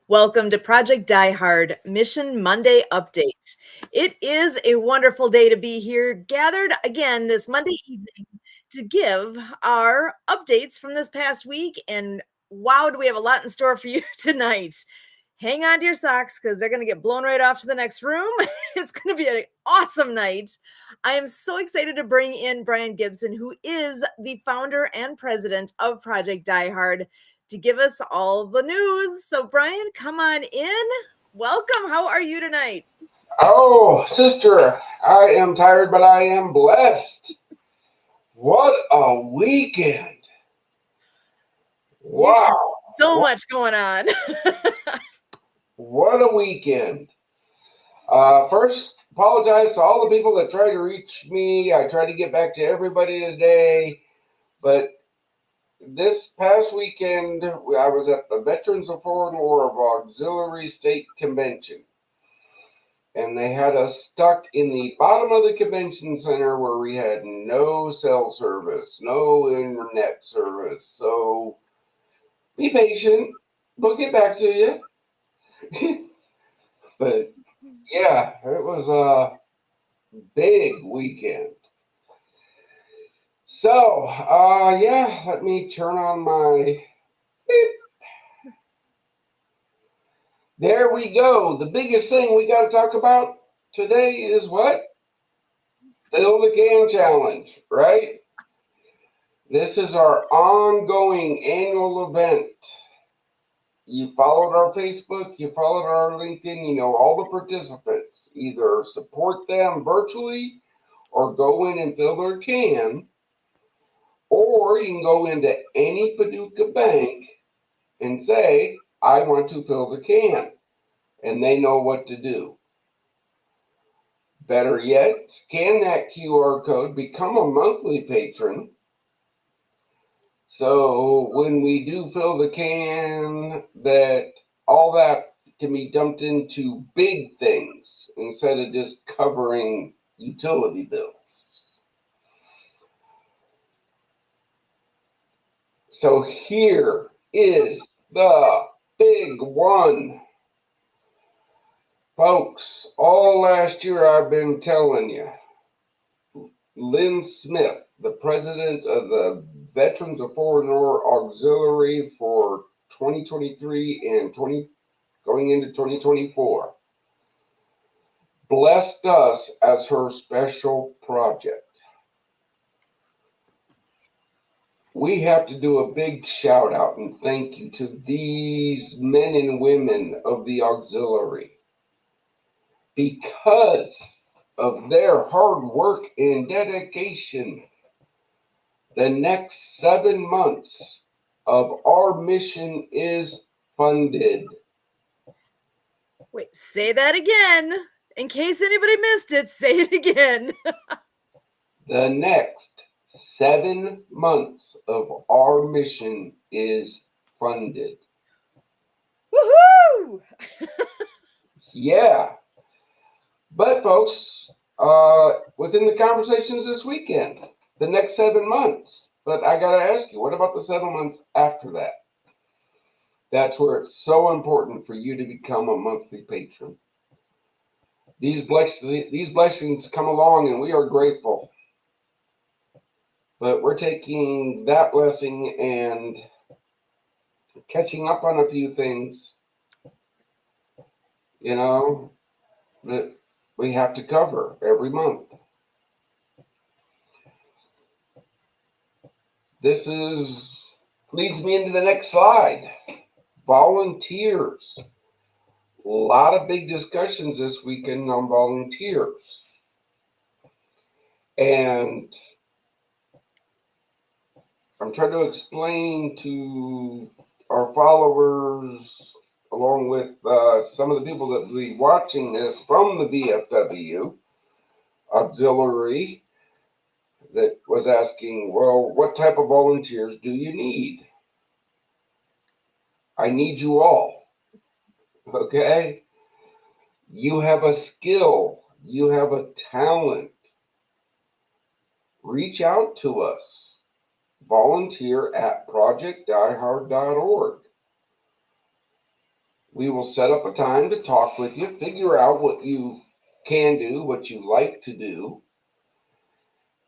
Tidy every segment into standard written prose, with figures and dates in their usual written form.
Welcome to Project Die Hard Mission Monday Update. It is a wonderful day to be here, gathered again this Monday evening to give our updates from this past week. And wow, do we have a lot in store for you tonight. Hang on to your socks because they're going to get blown right off to the next room. It's going to be an awesome night. I am so excited to bring in Brian Gibson, who is the founder and president of Project Die Hard, to give us all the news. So, Brian, come on in. Welcome. How are you tonight? Oh, sister, I am tired, but I am blessed. What a weekend. You got Wow. so much going on. What a weekend. First, apologize to all the people that tried to reach me. I tried to get back to everybody today, but this past weekend, I was at the Veterans of Foreign War of Auxiliary State Convention. And they had us stuck in the bottom of the convention center where we had no cell service, no internet service. So be patient. We'll get back to you. But yeah, it was a big weekend. So, yeah, let me turn on my beep. There we go. The biggest thing we got to talk about today is what? Fill the Can Challenge, right? This is our ongoing annual event. You followed our Facebook, you followed our LinkedIn, you know all the participants. Either support them virtually or go in and fill their can, or you can go into any Paducah bank and say, I want to fill the can, and they know what to do. Better yet, scan that QR code, become a monthly patron. So when we do fill the can, that all that can be dumped into big things instead of just covering utility bills. So here is the big one. Folks, all last year I've been telling you, Lynn Smith, the president of the Veterans of Foreign War Auxiliary for 2023 and going into 2024, blessed us as her special project. We have to do a big shout out and thank you to these men and women of the auxiliary. Because of their hard work and dedication, the next 7 months of our mission is funded. Wait, say that again. In case anybody missed it, say it again. The next 7 months of our mission is funded. Woohoo! Yeah. But, folks, within the conversations this weekend, the next 7 months. But I got to ask you, what about the 7 months after that? That's where it's so important for you to become a monthly patron. These blessings come along, and we are grateful. But we're taking that blessing and catching up on a few things, that we have to cover every month. This leads me into the next slide. Volunteers. A lot of big discussions this weekend on volunteers. And I'm trying to explain to our followers, along with some of the people that will be watching this from the VFW auxiliary, that was asking, well, what type of volunteers do you need? I need you all. Okay? You have a skill, you have a talent. Reach out to us. Volunteer at projectdiehard.org. We will set up a time to talk with you, figure out what you can do, what you like to do,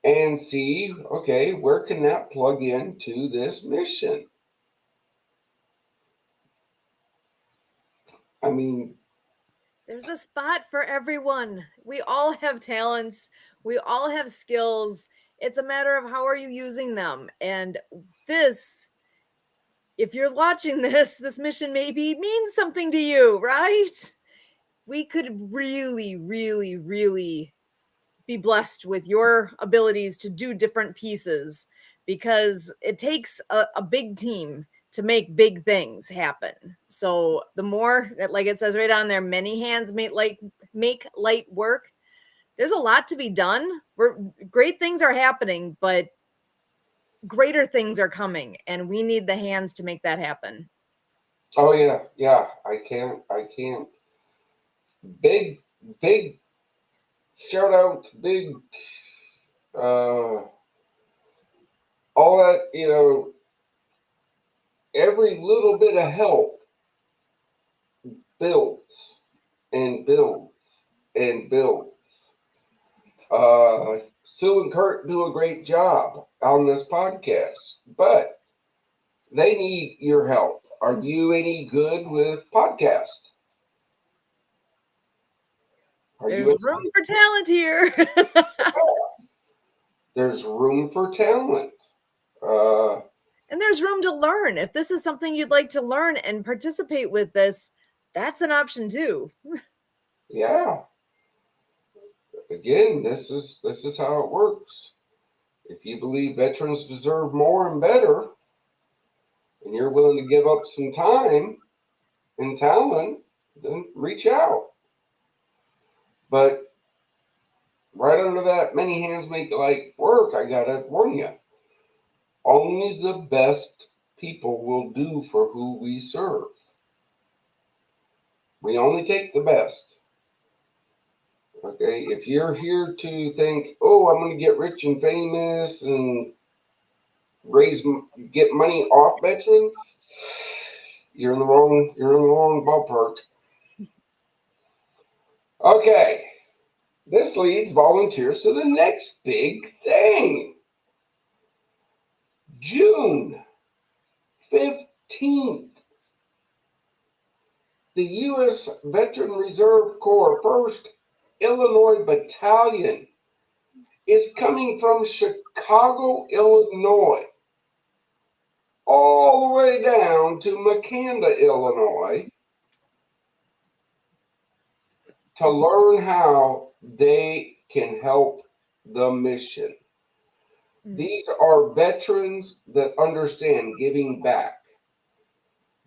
and see, okay, where can that plug into this mission? I mean, There's a spot for everyone. We all have talents. We all have skills. It's a matter of how are you using them. And this, if you're watching this mission maybe means something to you, right? We could really, really, really be blessed with your abilities to do different pieces because it takes a big team to make big things happen. So the more that, like it says right on there, many hands make light work. There's a lot to be done. Great things are happening, but greater things are coming, and we need the hands to make that happen. oh yeah, I can't. Big, big shout out, big, uh, all that, every little bit of help builds and builds and builds. Sue and Kurt do a great job on this podcast, but they need your help. Are you any good with podcast? There's room for talent here. There's room for talent. Uh, And there's room to learn. If this is something you'd like to learn and participate with this, that's an option too. yeah. Again, this is how it works. If you believe veterans deserve more and better, and you're willing to give up some time and talent, then reach out. But right under that many hands make light work, I gotta warn you. Only the best people will do for who we serve. We only take the best. Okay, if you're here to think, oh, I'm going to get rich and famous and get money off veterans, you're in the wrong ballpark. Okay, this leads volunteers to the next big thing. June 15th, the U.S. Veteran Reserve Corps 1st Illinois Battalion is coming from Chicago, Illinois, all the way down to Makanda, Illinois, to learn how they can help the mission. These are veterans that understand giving back.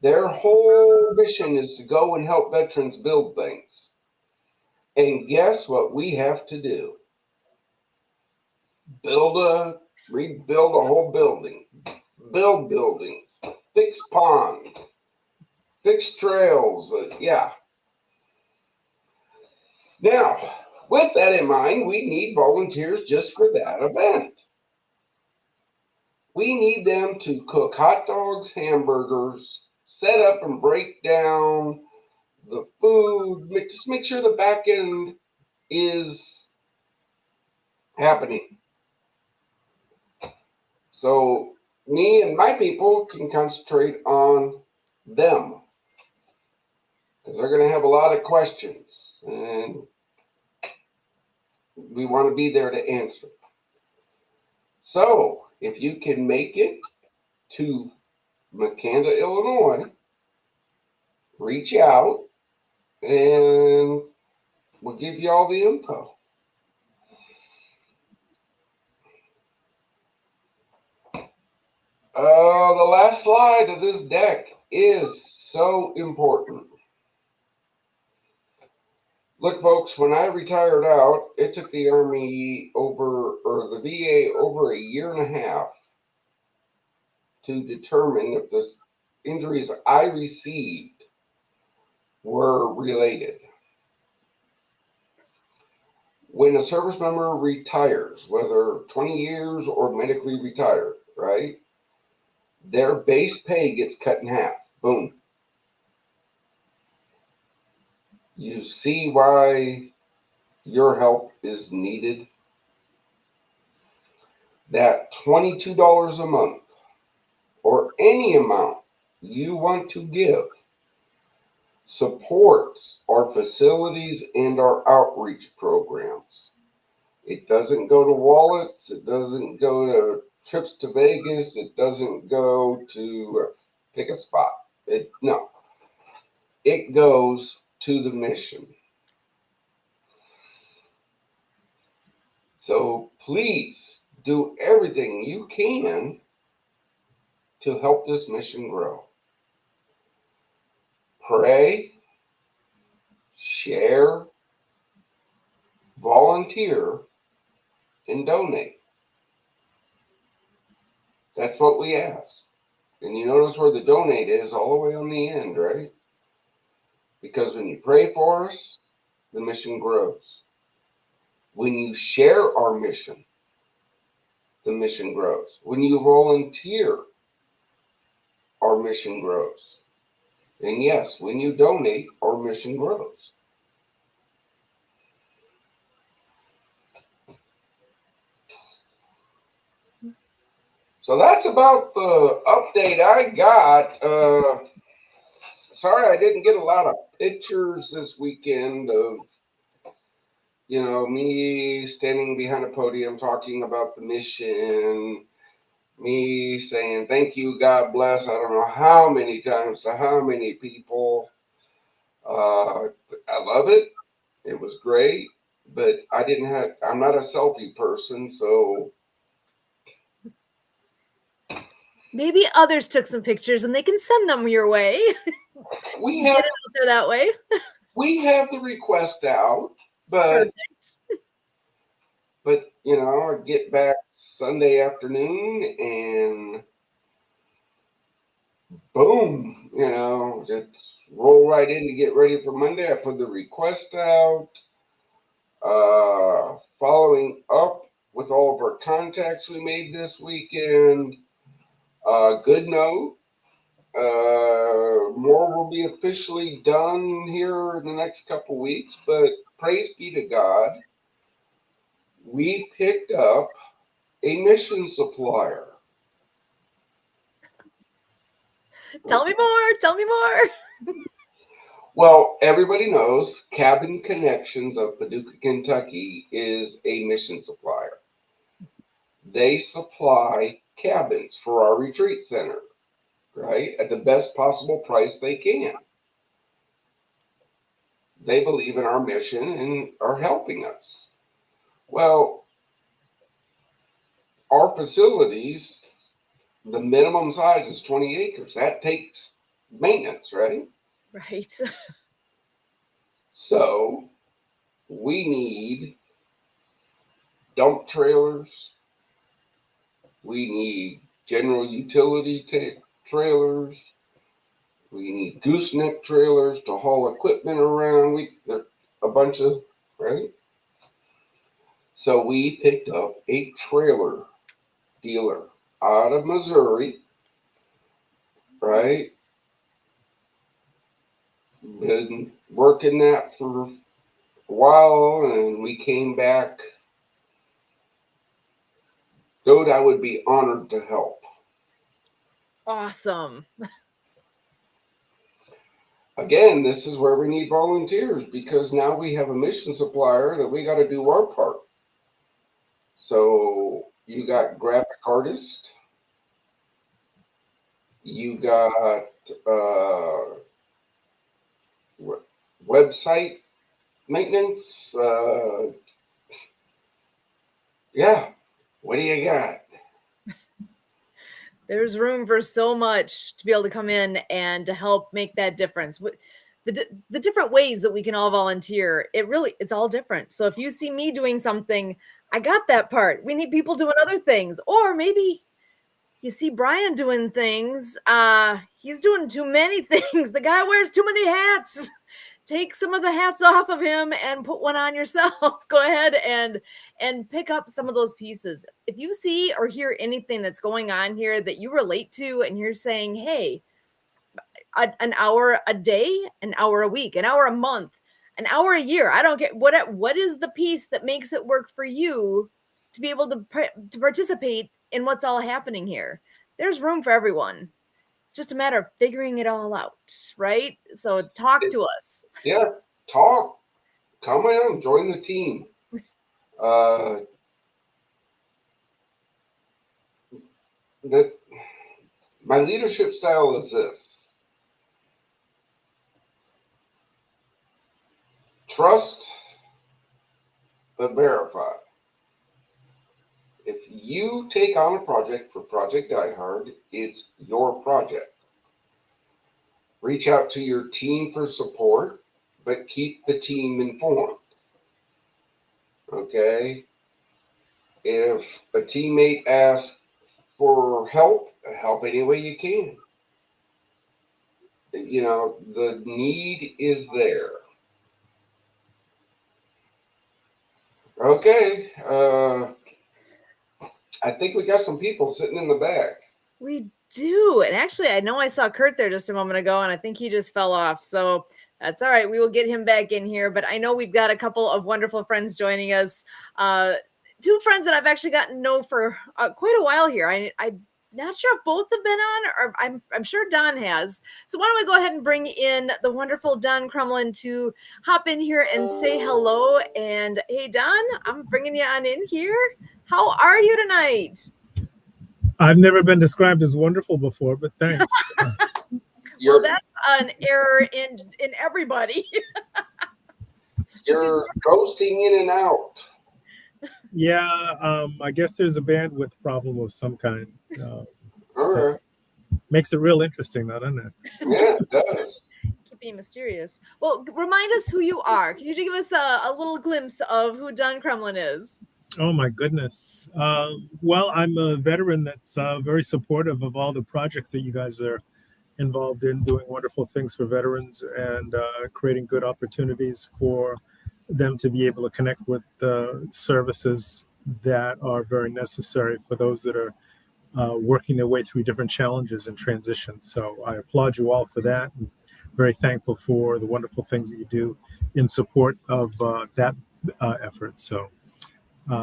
Their whole mission is to go and help veterans build things. And guess what we have to do? Rebuild a whole building, build buildings, fix ponds, fix trails. Yeah. Now, with that in mind, we need volunteers just for that event. We need them to cook hot dogs, hamburgers, set up and break down the food, just make sure the back end is happening. So me and my people can concentrate on them because they're going to have a lot of questions and we want to be there to answer. So if you can make it to Makanda, Illinois, reach out and we'll give you all the info. The last slide of this deck is so important. Look, folks, when I retired out, it took the Army the VA over a year and a half to determine if the injuries I received were related. When a service member retires, whether 20 years or medically retired, right, their base pay gets cut in half. Boom. You see why your help is needed? That $22 a month or any amount you want to give supports our facilities and our outreach programs. It doesn't go to wallets, it doesn't go to trips to Vegas, it doesn't go to pick a spot. No, it goes to the mission. So please do everything you can to help this mission grow. Pray, share, volunteer, and donate. That's what we ask. And you notice where the donate is all the way on the end, right? Because when you pray for us, the mission grows. When you share our mission, the mission grows. When you volunteer, our mission grows. And yes, when you donate, our mission grows. So that's about the update I got. Sorry I didn't get a lot of pictures this weekend of, me standing behind a podium talking about the mission, me saying thank you, God bless, I don't know how many times to how many people. I love it. It was great, but I'm not a selfie person, so Maybe others took some pictures and they can send them your way. we Get have it out there that way. we have the request out, but Perfect. I get back Sunday afternoon and boom, just roll right in to get ready for Monday. I put the request out, following up with all of our contacts we made this weekend. Good note. More will be officially done here in the next couple weeks, but praise be to God, we picked up a mission supplier. Tell me more. Tell me more. Well, everybody knows Cabin Connections of Paducah, Kentucky is a mission supplier. They supply cabins for our retreat center, right, at the best possible price they can. They believe in our mission and are helping us. Well, our facilities, the minimum size is 20 acres. That takes maintenance, right? Right. So we need dump trailers. We need general utility trailers. We need gooseneck trailers to haul equipment around. A bunch of, right? So we picked up a trailer dealer out of Missouri, right? Been working that for a while, and we came back. Dude, I would be honored to help. Awesome. Again, this is where we need volunteers because now we have a mission supplier that we got to do our part. So you got graphic artist, you got website maintenance. Yeah, what do you got? There's room for so much to be able to come in and to help make that difference. The different ways that we can all volunteer, it's all different. So if you see me doing something, I got that part. We need people doing other things. Or maybe you see Brian doing things. He's doing too many things. The guy wears too many hats. Take some of the hats off of him and put one on yourself. Go ahead and pick up some of those pieces. If you see or hear anything that's going on here that you relate to and you're saying, hey, an hour a day, an hour a week, an hour a month, an hour a year. I don't get what is the piece that makes it work for you to be able to participate in what's all happening here. There's room for everyone. Just a matter of figuring it all out, right? So talk to us. Yeah, talk. Come on, join the team. My leadership style is this. Trust, but verify. If you take on a project for Project Die Hard, it's your project. Reach out to your team for support, but keep the team informed. Okay? If a teammate asks for help any way you can. You know, the need is there. Okay. I think we got some people sitting in the back. We do. And actually, I know I saw Kurt there just a moment ago, and I think he just fell off. So that's all right. We will get him back in here. But I know we've got a couple of wonderful friends joining us. Two friends that I've actually gotten to know for quite a while here. I'm not sure if both have been on, or I'm sure Don has. So why don't we go ahead and bring in the wonderful Don Crumlin to hop in here and say hello. And hey, Don, I'm bringing you on in here. How are you tonight? I've never been described as wonderful before, but thanks. Well, that's an error in everybody. You're ghosting in and out. Yeah, I guess there's a bandwidth problem of some kind. All right. Makes it real interesting, though, doesn't it? Yeah, it does. Keep being mysterious. Well, remind us who you are. Can you give us a little glimpse of who Don Crumlin is? Oh, my goodness. Well, I'm a veteran that's very supportive of all the projects that you guys are involved in, doing wonderful things for veterans and creating good opportunities for them to be able to connect with services that are very necessary for those that are working their way through different challenges and transitions. So I applaud you all for that. And very thankful for the wonderful things that you do in support of that effort. So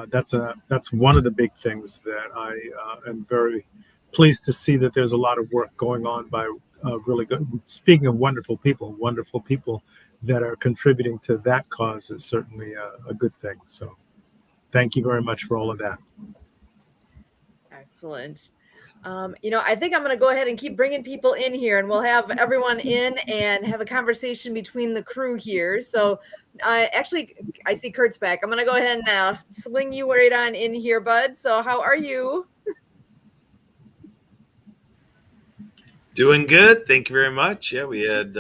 that's one of the big things that I am very pleased to see, that there's a lot of work going on by really good. Speaking of wonderful people that are contributing to that cause is certainly a good thing. So thank you very much for all of that. Excellent. I think I'm going to go ahead and keep bringing people in here, and we'll have everyone in and have a conversation between the crew here. So actually, I see Kurt's back. I'm going to go ahead and sling you right on in here, bud. So how are you? Doing good. Thank you very much. Yeah, we had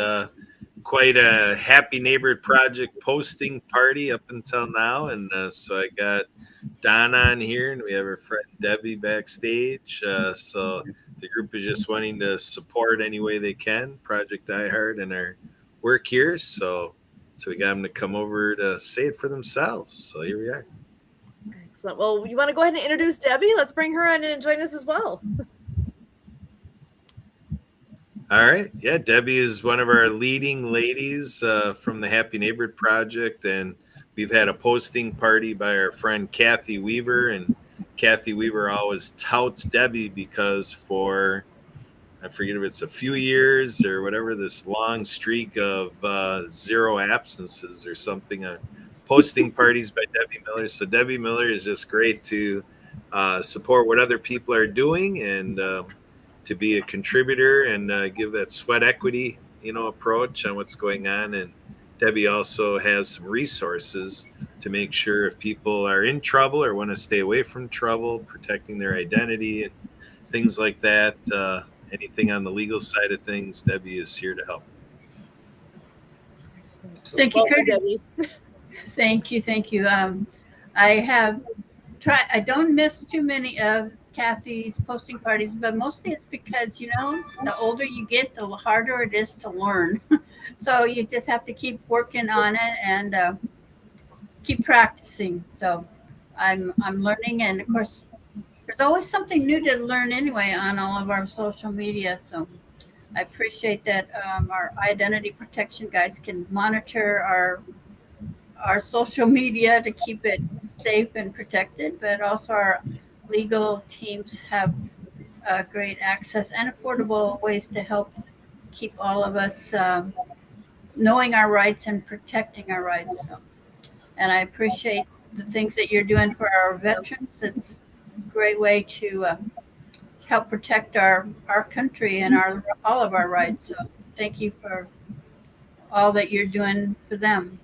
quite a Happy Neighborhood Project posting party up until now. And so I got Don on here, and we have our friend Debbie backstage. So the group is just wanting to support any way they can Project Die Hard and our work here. So we got them to come over to say it for themselves. So here we are. Excellent. Well, you want to go ahead and introduce Debbie? Let's bring her on and join us as well. All right. Yeah, Debbie is one of our leading ladies from the Happy Neighborhood Project, and we've had a posting party by our friend Kathy Weaver, and Kathy Weaver always touts Debbie because for, I forget if it's a few years or whatever, this long streak of 0 absences or something on posting parties by Debbie Miller. So Debbie Miller is just great to support what other people are doing and to be a contributor and give that sweat equity, approach on what's going on. And Debbie also has some resources to make sure if people are in trouble or want to stay away from trouble, protecting their identity and things like that. Anything on the legal side of things, Debbie is here to help. Thank you, Kurt. Thank you. I don't miss too many of Kathy's posting parties, but mostly it's because, the older you get, the harder it is to learn. So you just have to keep working on it and keep practicing. So I'm learning, and of course, there's always something new to learn anyway on all of our social media. So I appreciate that our identity protection guys can monitor our our social media to keep it safe and protected, but also our legal teams have great access and affordable ways to help keep all of us knowing our rights and protecting our rights. So, and I appreciate the things that you're doing for our veterans. It's a great way to help protect our country and all of our rights. So thank you for all that you're doing for them.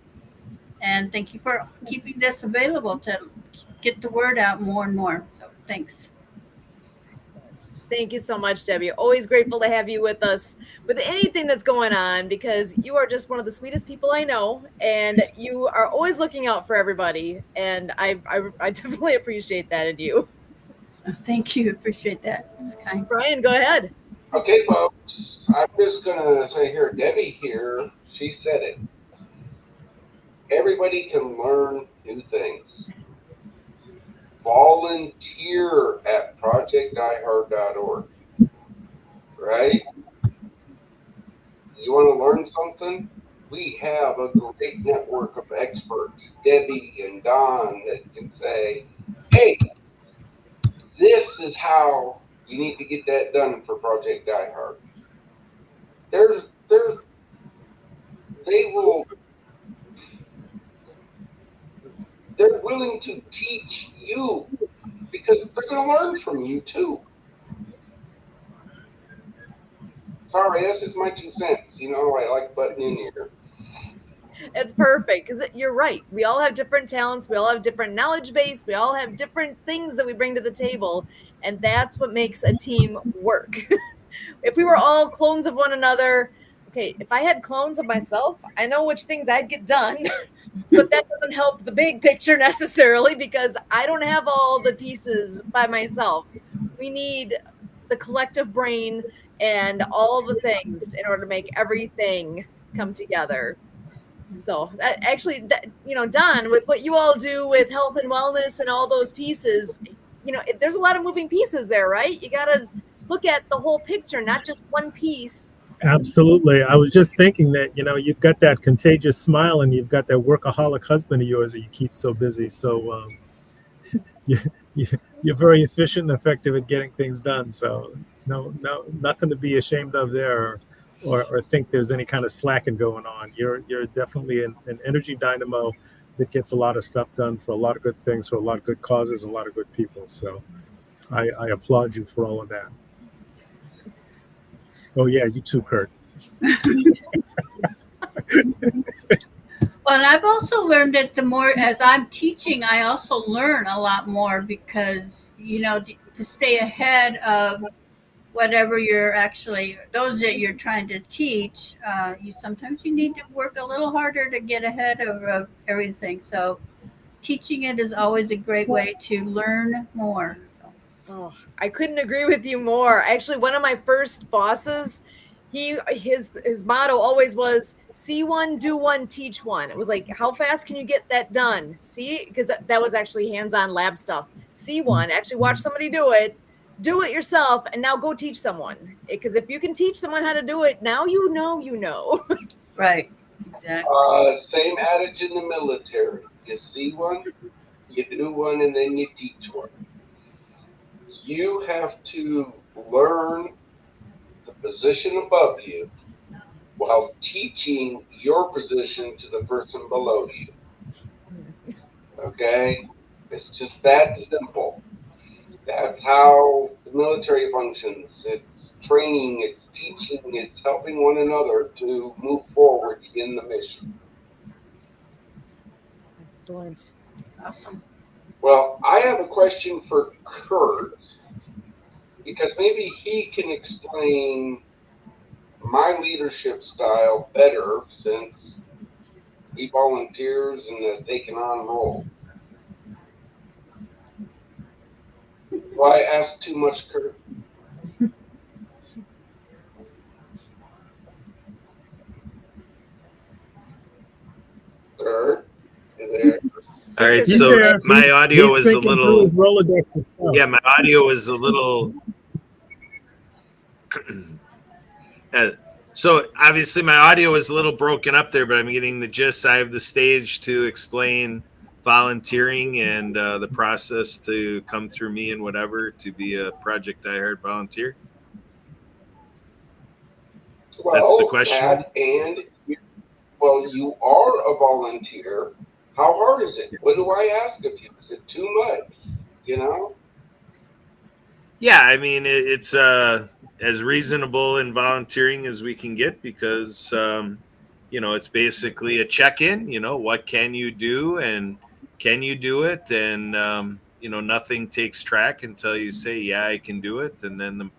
And thank you for keeping this available to get the word out more and more. So thanks. Thank you so much, Debbie. Always grateful to have you with us with anything that's going on, because you are just one of the sweetest people I know, and you are always looking out for everybody. And I definitely appreciate that in you. Thank you. Appreciate that. It's kind. Brian, go ahead. Okay, folks, I'm just gonna say here, Debbie here, she said it. Everybody can learn new things. Volunteer at projectdiehard.org, right? You want to learn something? We have a great network of experts, Debbie and Don, that can say, hey, this is how you need to get that done for Project Die Hard. They're willing to teach you because they're going to learn from you too. Sorry, that's just my 2 cents. You know, I like butting in here. It's perfect, because you're right. We all have different talents. We all have different knowledge base. We all have different things that we bring to the table. And that's what makes a team work. If we were all clones of one another, okay, if I had clones of myself, I know which things I'd get done. But that doesn't help the big picture necessarily, because I don't have all the pieces by myself. We need the collective brain and all the things in order to make everything come together. So that actually, Don, with what you all do with health and wellness and all those pieces, there's a lot of moving pieces there, right? You got to look at the whole picture, not just one piece. Absolutely. I was just thinking that, you've got that contagious smile and you've got that workaholic husband of yours that you keep so busy. So you're very efficient and effective at getting things done. So no, nothing to be ashamed of there or think there's any kind of slacking going on. You're definitely an energy dynamo that gets a lot of stuff done for a lot of good things, for a lot of good causes, a lot of good people. So I applaud you for all of that. Oh, yeah, you too, Kurt. Well, and I've also learned that the more as I'm teaching, I also learn a lot more because, to stay ahead of whatever those that you're trying to teach, sometimes you need to work a little harder to get ahead of everything. So teaching it is always a great way to learn more. Oh, I couldn't agree with you more. Actually, one of my first bosses, his motto always was see one, do one, teach one. It was like, how fast can you get that done? See, because that was actually hands-on lab stuff. See one, actually watch somebody do it yourself, and now go teach someone. Because if you can teach someone how to do it, now you know. Right, exactly. Same adage in the military. You see one, you do one, and then you teach one. You have to learn the position above you while teaching your position to the person below you. Okay? It's just that simple. That's how the military functions. It's training, it's teaching, it's helping one another to move forward in the mission. Excellent. Awesome. Well, I have a question for Kurt, because maybe he can explain my leadership style better since he volunteers and has taken on roles. Do I ask too much, Kurt? Kurt, you there? All right, He's so there. my audio He's was a thinking through little, his Rolodex of stuff. yeah, my audio was a little. So obviously my audio is a little broken up there, but I'm getting the gist. I have the stage to explain volunteering and the process to come through me and whatever to be a Project Die Hard volunteer. Well, That's the question. Pat, and you are a volunteer. How hard is it? What do I ask of you? Is it too much? You know? Yeah, I mean it's as reasonable in volunteering as we can get because it's basically a check-in. What can you do and can you do it? And nothing takes track until you say, yeah, I can do it. And then the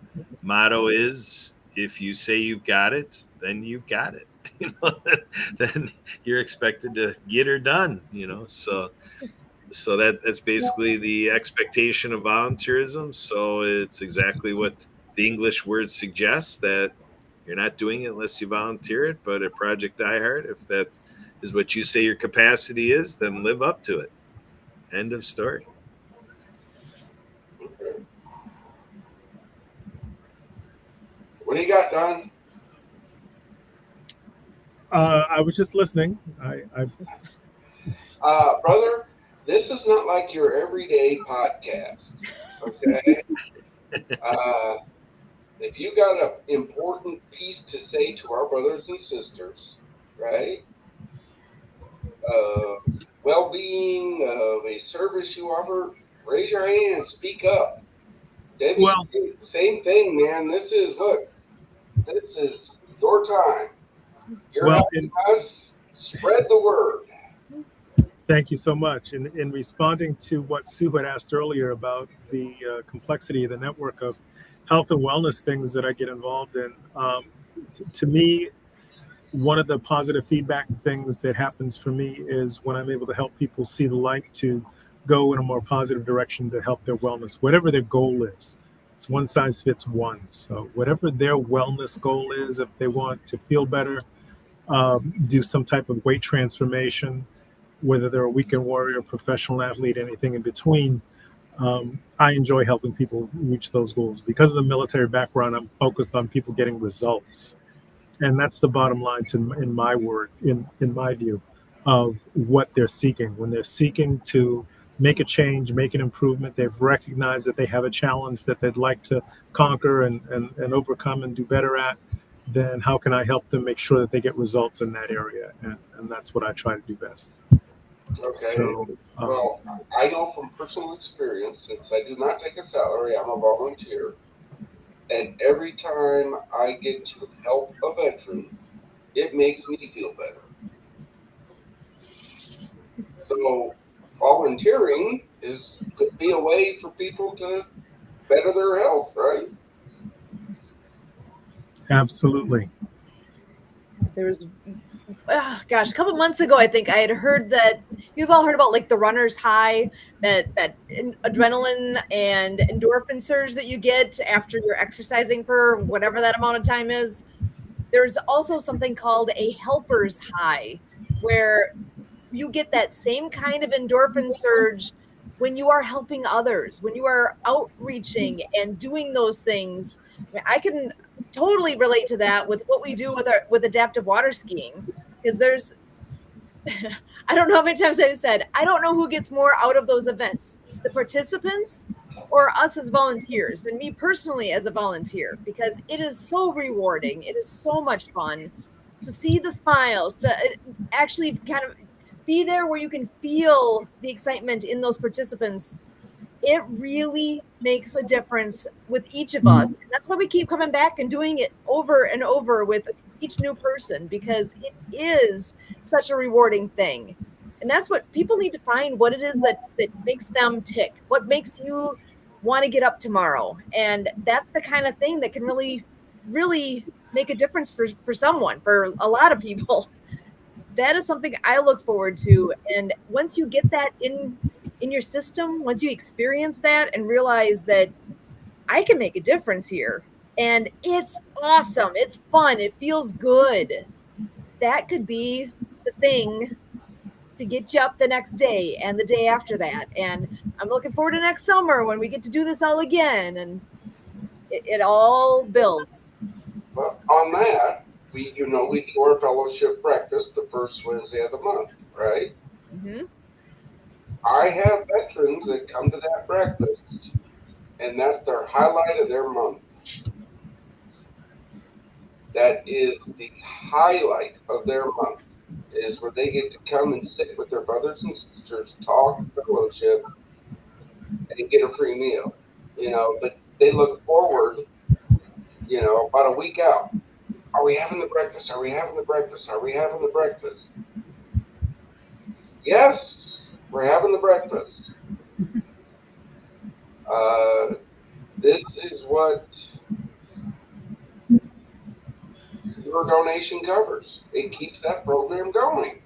motto is, if you say you've got it, then you've got it. Then you're expected to get her done. So that's basically the expectation of volunteerism. So it's exactly what the English word suggests, that you're not doing it unless you volunteer it. But at Project Die Hard, if that is what you say your capacity is, then live up to it. End of story. Okay. What do you got, Don? I was just listening. Brother, this is not like your everyday podcast, okay? If you got an important piece to say to our brothers and sisters, right? Well-being, of a service you offer, raise your hand, speak up. Debbie, Well- same thing, man. This is your time. You're Well, helping us spread the word. Thank you so much. In responding to what Sue had asked earlier about the complexity of the network of health and wellness things that I get involved in, to me, one of the positive feedback things that happens for me is when I'm able to help people see the light to go in a more positive direction to help their wellness, whatever their goal is. It's one size fits one. So whatever their wellness goal is, if they want to feel better, do some type of weight transformation, whether they're a weekend warrior, professional athlete, anything in between, I enjoy helping people reach those goals. Because of the military background, I'm focused on people getting results. And that's the bottom line in my view, of what they're seeking. When they're seeking to make a change, make an improvement, they've recognized that they have a challenge that they'd like to conquer and overcome and do better at, then how can I help them make sure that they get results in that area? And that's what I try to do best. Okay. So, Well, I know from personal experience, since I do not take a salary, I'm a volunteer. And every time I get to help a veteran, it makes me feel better. So volunteering could be a way for people to better their health, right? absolutely. There was, a couple months ago, I think I had heard that you've all heard about like the runner's high, that adrenaline and endorphin surge that you get after you're exercising for whatever that amount of time is. There's also something called a helper's high, where you get that same kind of endorphin surge when you are helping others, when you are outreaching and doing those things. I can totally relate to that with what we do with adaptive water skiing, because there's I don't know how many times I've said, I don't know who gets more out of those events, the participants or us as volunteers, but me personally as a volunteer, because it is so rewarding. It is so much fun to see the smiles, to actually kind of be there where you can feel the excitement in those participants. It really makes a difference with each of us. And that's why we keep coming back and doing it over and over with each new person, because it is such a rewarding thing. And that's what people need to find, what it is that makes them tick, what makes you want to get up tomorrow. And that's the kind of thing that can really, really make a difference for someone, for a lot of people. That is something I look forward to. And once you get that in your system, once you experience that and realize that I can make a difference here, and it's awesome, it's fun, it feels good, that could be the thing to get you up the next day and the day after that. And I'm looking forward to next summer when we get to do this all again, and it all builds. But on that, we do our fellowship breakfast the first Wednesday of the month, right? Mhm. I have veterans that come to that breakfast, and that's their highlight of their month. That is the highlight of their month, is where they get to come and sit with their brothers and sisters, talk, fellowship, and get a free meal. But they look forward, about a week out. Are we having the breakfast? Are we having the breakfast? Are we having the breakfast? Yes, we're having the breakfast. This is what your donation covers. It keeps that program going.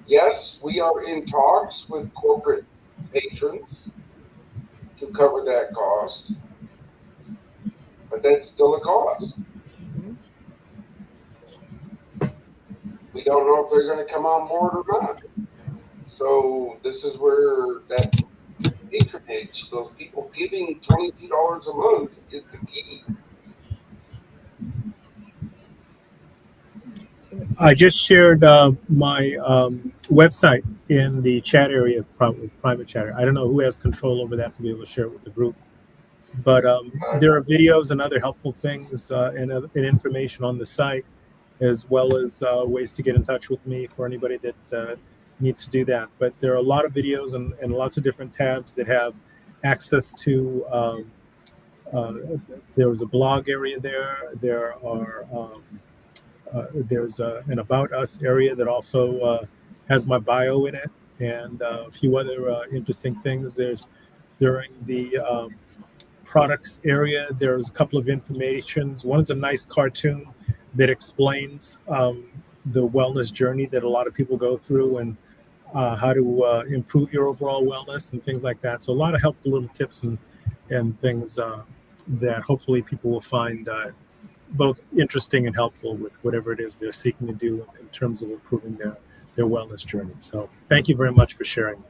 Yes, we are in talks with corporate patrons to cover that cost, but that's still a cost. Mhm. We don't know if they're going to come on board or not. So this is where that patronage, those people giving $22 a month, is the key. I just shared my website in the chat area, probably private chat. I don't know who has control over that to be able to share it with the group. But there are videos and other helpful things and information on the site, as well as ways to get in touch with me for anybody that needs to do that. But there are a lot of videos and lots of different tabs that have access to. Uh, there was a blog area there. There's an About Us area that also has my bio in it, and a few other interesting things. During the products area, there's a couple of informations. One is a nice cartoon that explains the wellness journey that a lot of people go through, and how to improve your overall wellness and things like that. So a lot of helpful little tips and things that hopefully people will find both interesting and helpful with whatever it is they're seeking to do in terms of improving their wellness journey. So thank you very much for sharing.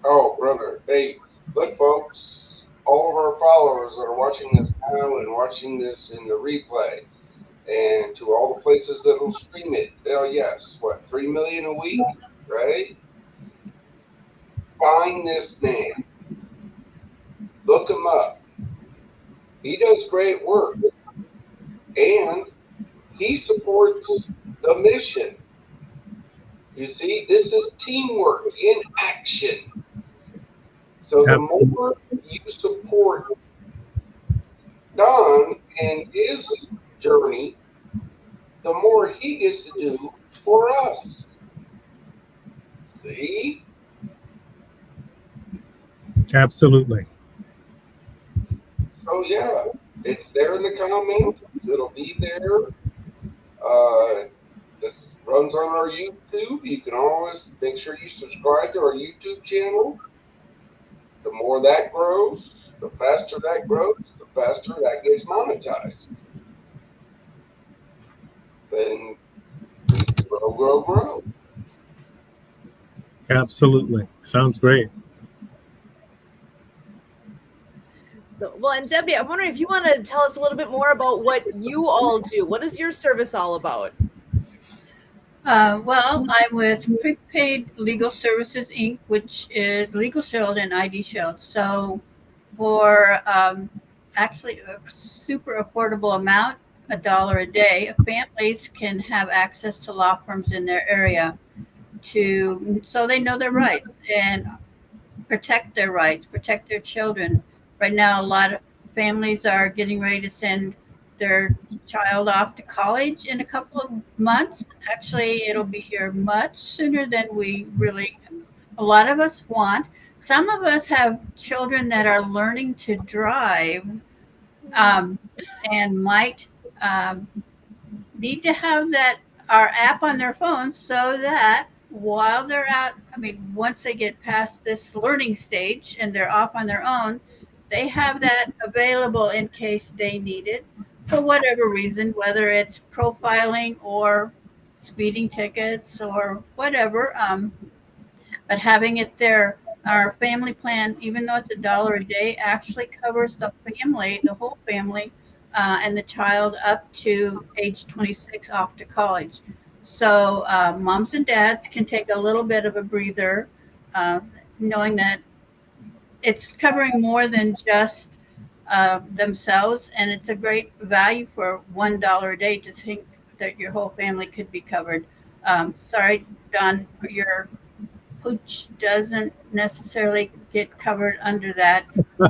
Oh, brother. Hey, look, folks, all of our followers that are watching this now and watching this in the replay, and to all the places that will stream it. Oh, yes, what, 3 million a week, right? Find this man. Look him up. He does great work, and he supports the mission. You see, this is teamwork in action. So the more you support Don and his journey, the more he gets to do for us. See? Absolutely. So yeah, it's there in the comments. It'll be there. This runs on our YouTube. You can always make sure you subscribe to our YouTube channel. The more that grows, the faster that grows, the faster that gets monetized. Then we grow. Absolutely. Sounds great. So, well, and Debbie, I'm wondering if you want to tell us a little bit more about what you all do. What is your service all about? Well, I'm with Prepaid Legal Services Inc., which is Legal Shield and ID Shield. So, for actually a super affordable amount, $1 a day, families can have access to law firms in their area so they know their rights and protect their rights, protect their children. Right now, a lot of families are getting ready to send their child off to college in a couple of months. Actually, it'll be here much sooner than a lot of us want. Some of us have children that are learning to drive and might need to have our app on their phones so that while they're out, once they get past this learning stage and they're off on their own, they have that available in case they need it for whatever reason, whether it's profiling or speeding tickets or whatever. But having it there, our family plan, even though it's $1 a day, actually covers the whole family, and the child up to age 26 off to college. So moms and dads can take a little bit of a breather, uh, knowing that it's covering more than just themselves, and it's a great value for $1 a day to think that your whole family could be covered. Sorry, Don, your pooch doesn't necessarily get covered under that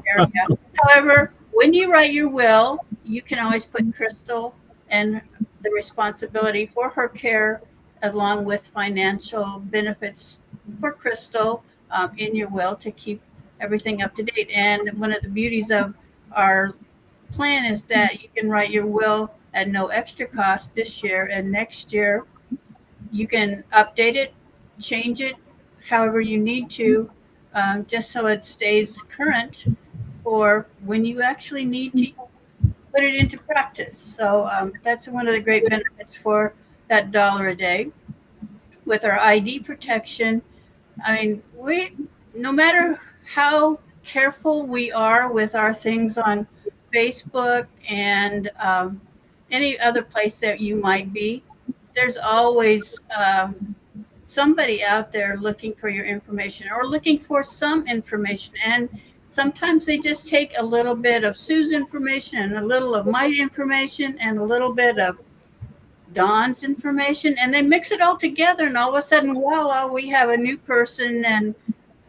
area. However, when you write your will, you can always put Crystal and the responsibility for her care, along with financial benefits for Crystal, in your will to keep everything up to date. And one of the beauties of our plan is that you can write your will at no extra cost this year, and next year you can update it, change it however you need to, just so it stays current for when you actually need to put it into practice. So that's one of the great benefits for that dollar a day. With our ID protection, I mean, no matter how careful we are with our things on Facebook and any other place that you might be, there's always somebody out there looking for your information or looking for some information. And sometimes they just take a little bit of Sue's information and a little of my information and a little bit of Don's information, and they mix it all together. And all of a sudden, voila, we have a new person. And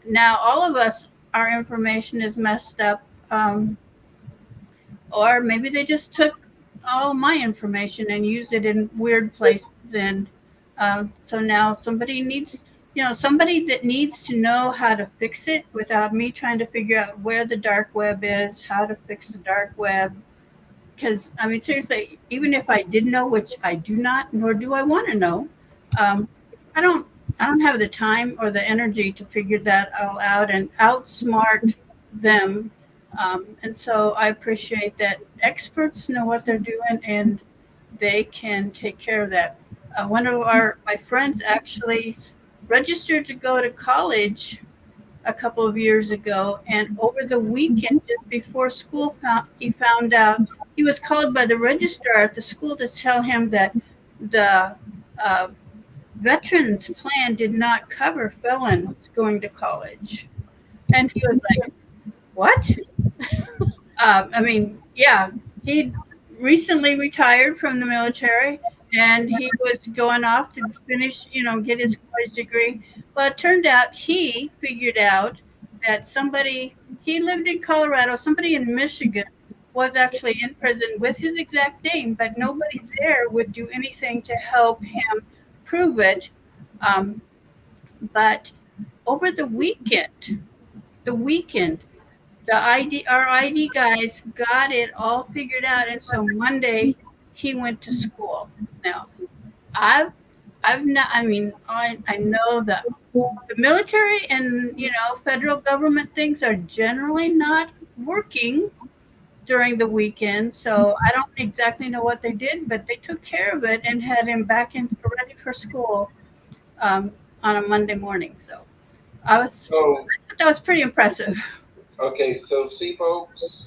now all of us, our information is messed up. Or maybe they just took all my information and used it in weird places. And so now somebody that needs to know how to fix it without me trying to figure out where the dark web is, how to fix the dark web. Because, I mean, seriously, even if I did know, which I do not, nor do I want to know, I don't have the time or the energy to figure that all out and outsmart them. And so I appreciate that experts know what they're doing and they can take care of that. One of my friends actually registered to go to college a couple of years ago, and over the weekend, just before school, he found out he was called by the registrar at the school to tell him that the veterans plan did not cover felons going to college, and he was like, "What?" I mean, yeah, he recently retired from the military, and he was going off to finish, get his college degree. Well, it turned out he figured out that he lived in Colorado, somebody in Michigan was actually in prison with his exact name, but nobody there would do anything to help him prove it. But over the weekend, our ID guys got it all figured out, and so Monday he went to school. Now, I've not. I mean, I know that the military and federal government things are generally not working during the weekend, so I don't exactly know what they did, but they took care of it and had him back in ready for school on a Monday morning. So I thought that was pretty impressive. Okay, so see, folks,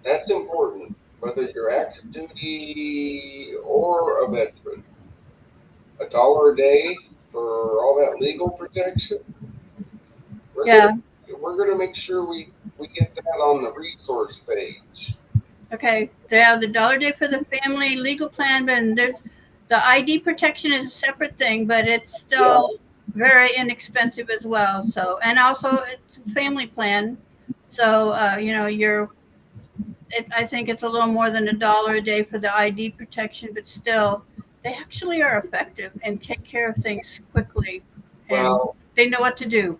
that's important, whether you're active duty or a veteran. $1 a day for all that legal protection. We're gonna make sure we get that on the resource page. Okay, they have the $1 day for the family legal plan, but there's the ID protection is a separate thing, but it's still very inexpensive as well. So, and also it's a family plan. So, I think it's a little more than $1 a day for the ID protection, but still, they actually are effective and take care of things quickly, and they know what to do.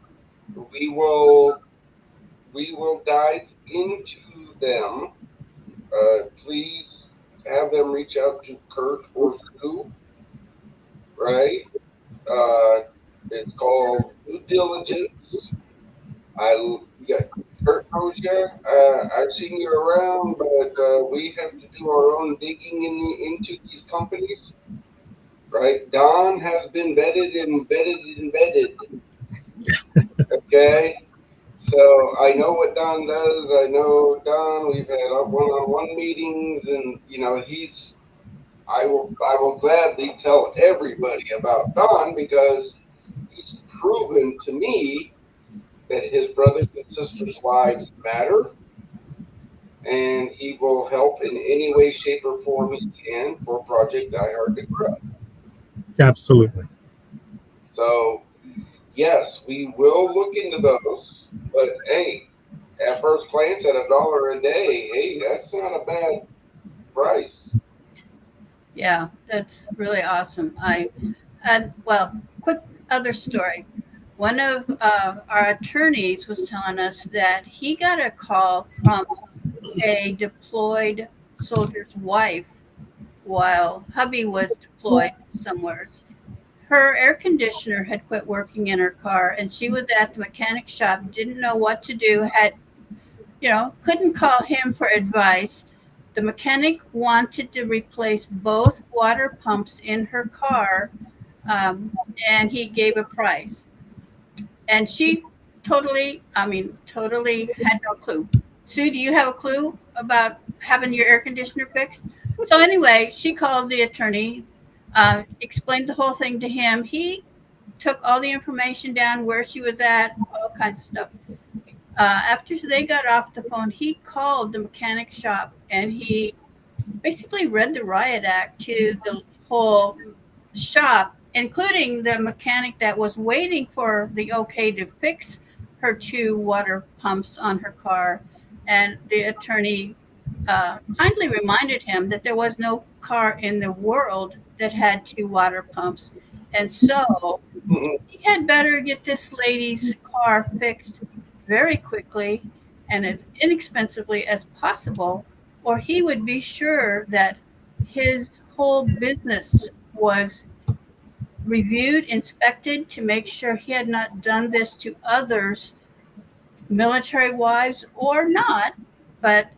We will dive into them. Please have them reach out to Kurt or Sue. Right? It's called due diligence. Kurt knows you. I've seen you around, but we have to do our own digging into these companies. Right? Don has been vetted. Okay? So I know what Don does. I know Don. We've had one-on-one meetings, and he's. I will gladly tell everybody about Don because he's proven to me that his brothers and sisters' lives matter, and he will help in any way, shape, or form he can for Project Die Hard to Grow. Absolutely. So, yes, we will look into those. But hey, at first glance, at $1 a day, hey, that's not a bad price. Yeah, that's really awesome. Quick other story. One of our attorneys was telling us that he got a call from a deployed soldier's wife while hubby was deployed somewhere. Her air conditioner had quit working in her car, and she was at the mechanic shop, didn't know what to do, couldn't call him for advice. The mechanic wanted to replace both water pumps in her car, and he gave a price. And she totally had no clue. Sue, do you have a clue about having your air conditioner fixed? So anyway, she called the attorney, explained the whole thing to him. He took all the information down, where she was at, all kinds of stuff. After they got off the phone, he called the mechanic shop and he basically read the riot act to the whole shop, including the mechanic that was waiting for the okay to fix her 2 water pumps on her car. And the attorney kindly reminded him that there was no car in the world that had 2 water pumps. And so he had better get this lady's car fixed very quickly and as inexpensively as possible, or he would be sure that his whole business was reviewed, inspected to make sure he had not done this to others, military wives or not, but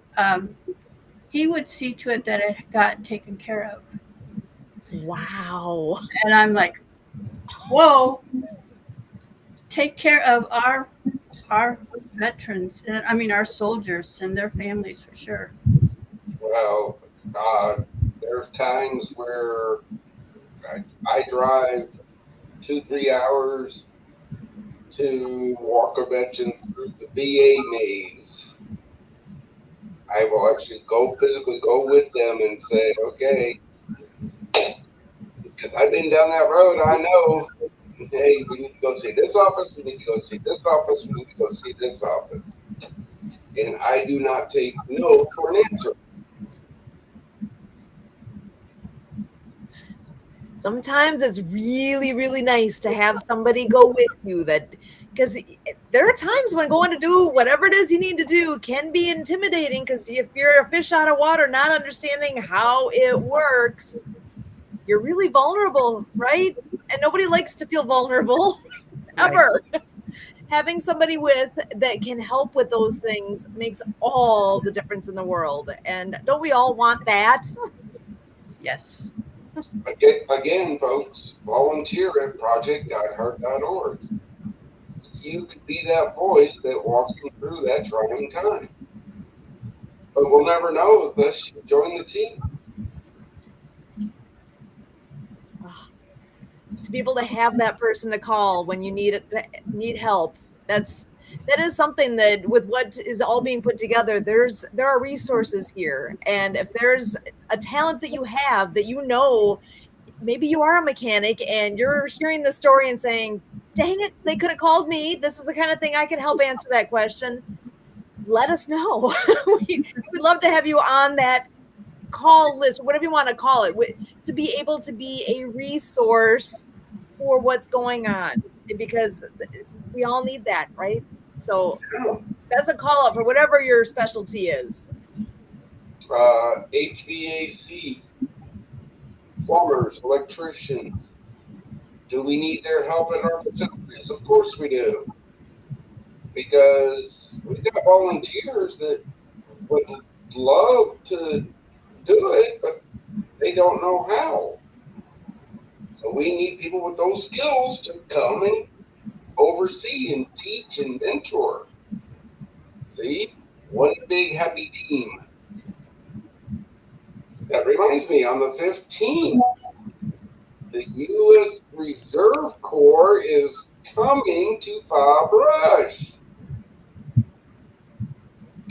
he would see to it that it got taken care of. Wow. And I'm like, whoa, take care of our veterans, and our soldiers and their families for sure. Well, there's times where I drive 2-3 hours to walk a veteran through the VA maze. I will actually physically go with them and say, okay, because I've been down that road, I know, hey, we need to go see this office, we need to go see this office, we need to go see this office. And I do not take no for an answer. Sometimes it's really, really nice to have somebody go with you, because there are times when going to do whatever it is you need to do can be intimidating, because if you're a fish out of water, not understanding how it works, you're really vulnerable, right? And nobody likes to feel vulnerable ever. Right. Having somebody with that can help with those things makes all the difference in the world. And don't we all want that? Yes. Again, folks, volunteer at project.heart.org. You could be that voice that walks them through that trying time. But we'll never know unless you join the team. To be able to have that person to call when you need help, that is something that, with what is all being put together, there are resources here. And if there's a talent that you have that maybe you are a mechanic and you're hearing the story and saying, dang it, they could have called me, this is the kind of thing I can help answer that question, let us know. We'd love to have you on that call list, whatever you want to call it, to be able to be a resource for what's going on, because we all need that, right? So that's a call out for whatever your specialty is. HVAC, plumbers, electricians. Do we need their help at our facilities? Of course we do. Because we've got volunteers that would love to do it, but they don't know how. So we need people with those skills to come and oversee and teach and mentor. See? One big happy team. That reminds me, on the 15th, the U.S. Reserve Corps is coming to Bob Rush.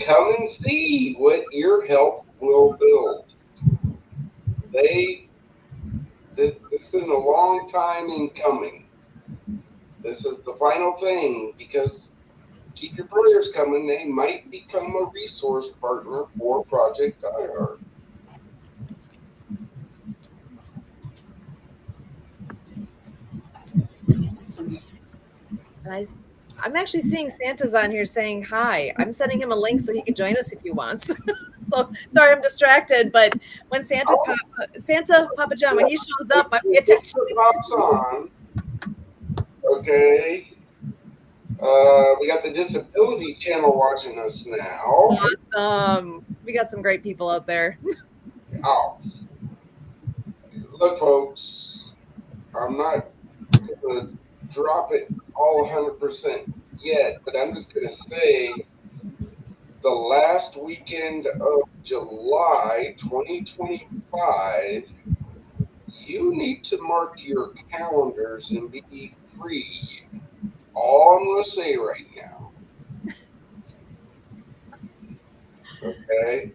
Come and see what your help will build. It's been a long time in coming. This is the final thing, because keep your prayers coming. They might become a resource partner for Project DieHard. And I'm actually seeing Santa's on here saying hi. I'm sending him a link so he can join us if he wants. So sorry, I'm distracted, but when Santa Papa John, when he shows up, I pay attention. Pops on. Okay. We got the Disability Channel watching us now. Awesome. We got some great people out there. Oh. Look, folks, I'm not going to drop it all 100% yet, but I'm just going to say the last weekend of July 2025, you need to mark your calendars and be free. All I'm going to say right now. Okay?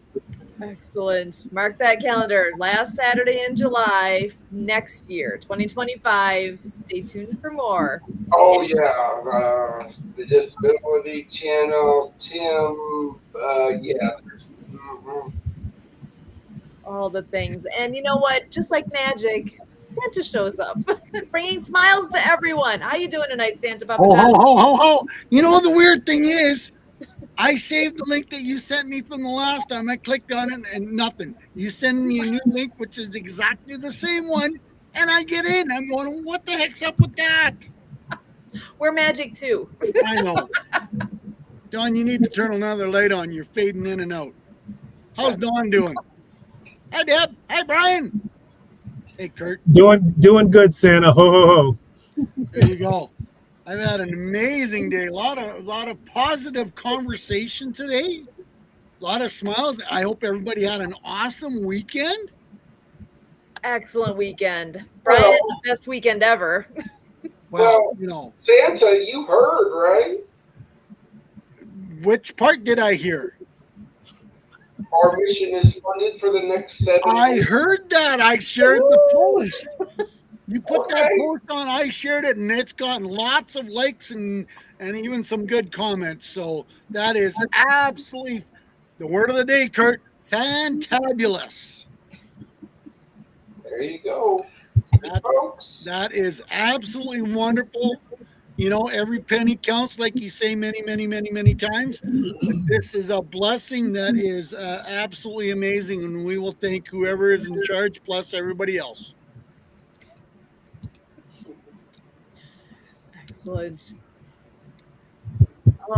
Excellent. Mark that calendar. Last Saturday in July next year, 2025. Stay tuned for more. Oh, yeah. The Disability Channel, Tim, yeah. Mm-hmm. All the things. And you know what? Just like magic, Santa shows up, bringing smiles to everyone. How you doing tonight, Santa Papa John? Ho. You know, the weird thing is, I saved the link that you sent me from the last time. I clicked on it and nothing. You send me a new link, which is exactly the same one, and I get in. I'm going, what the heck's up with that? We're magic too. I know. Dawn, you need to turn another light on. You're fading in and out. How's Dawn doing? Hi, Deb. Hi, Brian. Hey, Kurt. Doing good, Santa. Ho ho ho. There you go. I've had an amazing day. A lot of positive conversation today. A lot of smiles. I hope everybody had an awesome weekend. Excellent weekend. Brian, had the best weekend ever. Well, you know. Santa, you heard, right? Which part did I hear? Our mission is funded for the next 7 I years. heard that. I shared the post. You put that post on, I shared it, and it's gotten lots of likes and even some good comments. So that is absolutely the word of the day, Kurt. Fantabulous. There you go. Folks. That is absolutely wonderful. You know, every penny counts, like you say many, many, many, many times. But this is a blessing that is absolutely amazing, and we will thank whoever is in charge, plus everybody else. Excellent.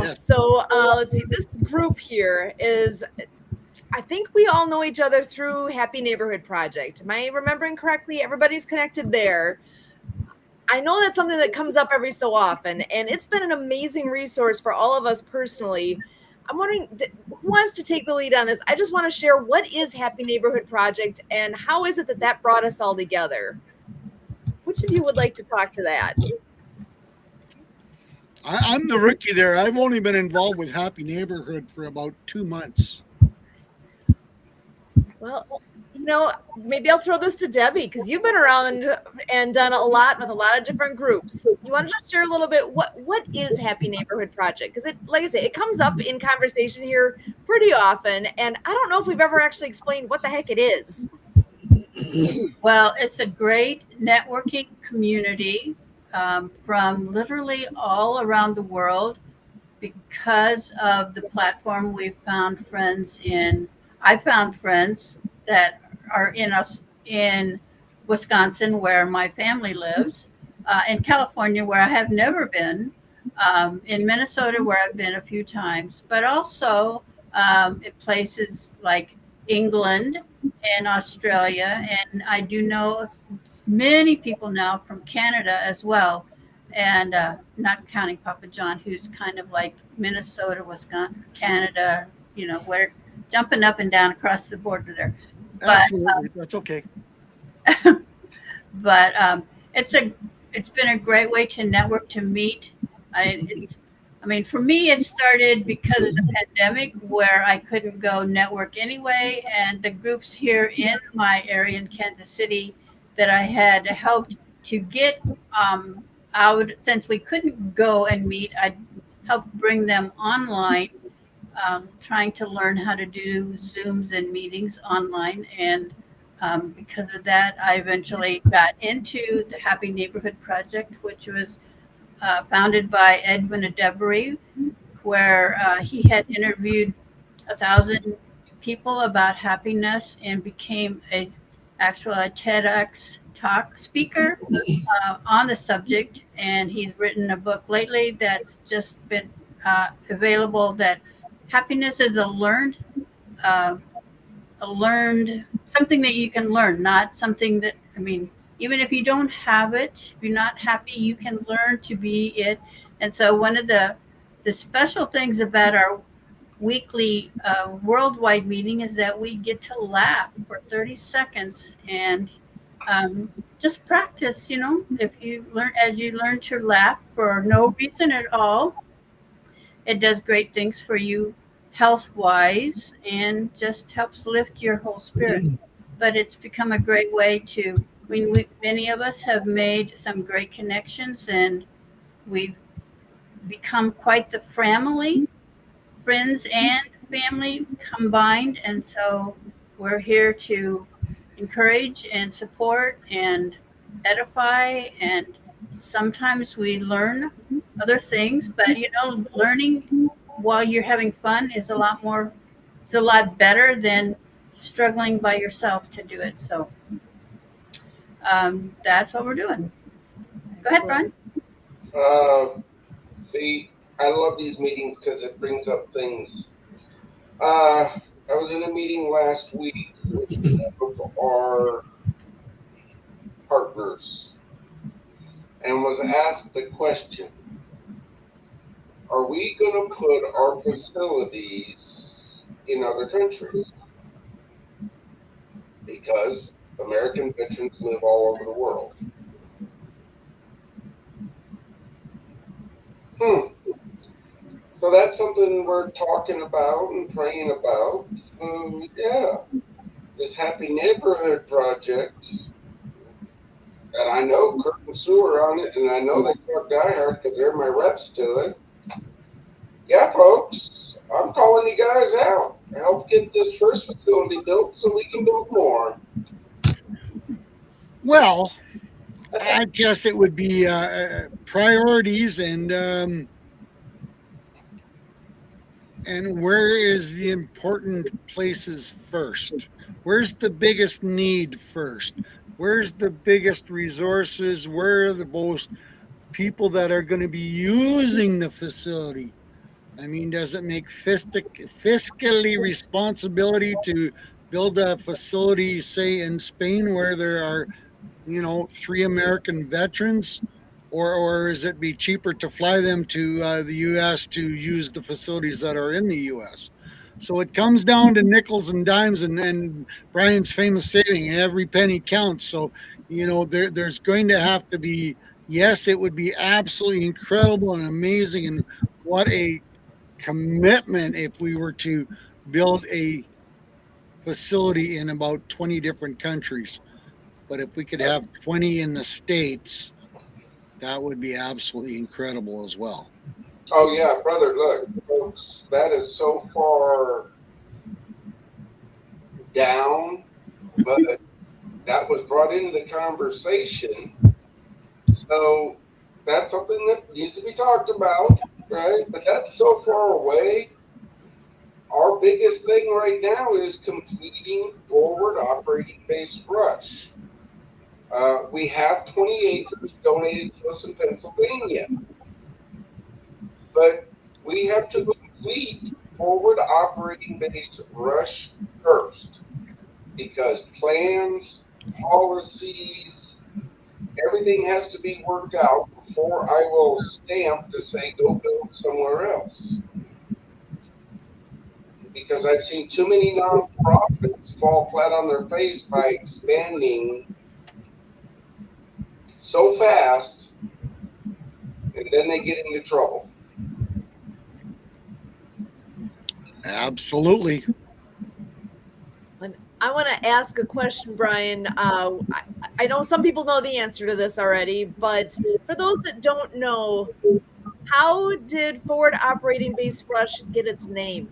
Yes. So let's see. This group here is, I think we all know each other through Happy Neighborhood Project. Am I remembering correctly? Everybody's connected there. I know that's something that comes up every so often, and it's been an amazing resource for all of us personally. I'm wondering, who wants to take the lead on this? I just want to share, what is Happy Neighborhood Project, and how is it that brought us all together? Which of you would like to talk to that? I'm the rookie there. I've only been involved with Happy Neighborhood for about 2 months. Well, you know, maybe I'll throw this to Debbie, because you've been around and done a lot with a lot of different groups. You want to just share a little bit, what is Happy Neighborhood Project? Because it, like I say, it comes up in conversation here pretty often, and I don't know if we've ever actually explained what the heck it is. Well, it's a great networking community from literally all around the world. Because of the platform, we've found friends I found friends that are in Wisconsin, where my family lives, in California, where I have never been, in Minnesota, where I've been a few times, but also in places like England and Australia. And I do know many people now from Canada as well. and not counting Papa John, who's kind of like Minnesota, Wisconsin, Canada, where jumping up and down across the border there. Absolutely, that's okay. But it's been a great way to network, to meet. For me, it started because of the pandemic, where I couldn't go network anyway, and the groups here in my area in Kansas City that I had helped to get out, since we couldn't go and meet, I helped bring them online, trying to learn how to do Zooms and meetings online. And because of that, I eventually got into the Happy Neighborhood Project, which was founded by Edwin Adebary, where he had interviewed 1,000 people about happiness and became a TEDx talk speaker on the subject. And he's written a book lately that's just been available, that happiness is something that you can learn, not something that, even if you don't have it, if you're not happy, you can learn to be it. And so one of the special things about our weekly worldwide meeting is that we get to laugh for 30 seconds and just practice. If as you learn to laugh for no reason at all, it does great things for you health wise, and just helps lift your whole spirit. But it's become a great way to, many of us have made some great connections, and we've become quite the family, friends and family combined. And so we're here to encourage and support and edify, and sometimes we learn other things, but learning while you're having fun is a lot better than struggling by yourself to do it. So that's what we're doing. Go ahead, Brian. See, I love these meetings because it brings up things. I was in a meeting last week with our partners and was asked the question, are we going to put our facilities in other countries? Because American veterans live all over the world. So that's something we're talking about and praying about. Yeah, this Happy Neighborhood Project, and I know Kurt and Sue are on it, and I know they talk diehard because they're my reps to it. Yeah, folks, I'm calling you guys out to help get this first facility built so we can build more. Well, I guess it would be priorities and where is the important places first? Where's the biggest need first? Where's the biggest resources? Where are the most people that are going to be using the facility? Does it make fiscally responsibility to build a facility, say in Spain, where there are 3 American veterans, or is it be cheaper to fly them to the U.S. to use the facilities that are in the U.S.? So it comes down to nickels and dimes, and Brian's famous saying, every penny counts. So, there's going to have to be, yes, it would be absolutely incredible and amazing, and what a commitment if we were to build a facility in about 20 different countries. But if we could have 20 in the States, that would be absolutely incredible as well. Oh, yeah, brother, look, folks, that is so far down, but that was brought into the conversation. So that's something that needs to be talked about, right? But that's so far away. Our biggest thing right now is completing forward operating base Rush. We have 20 acres donated to us in Pennsylvania, but we have to complete forward operating base Rush first, because plans, policies, everything everything has to be worked out before I will stamp to say go build somewhere else. Because I've seen too many nonprofits fall flat on their face by expanding so fast, and then they get into trouble. Absolutely. I want to ask a question, Brian. I know some people know the answer to this already, but for those that don't know, how did Forward Operating Base Rush get its name?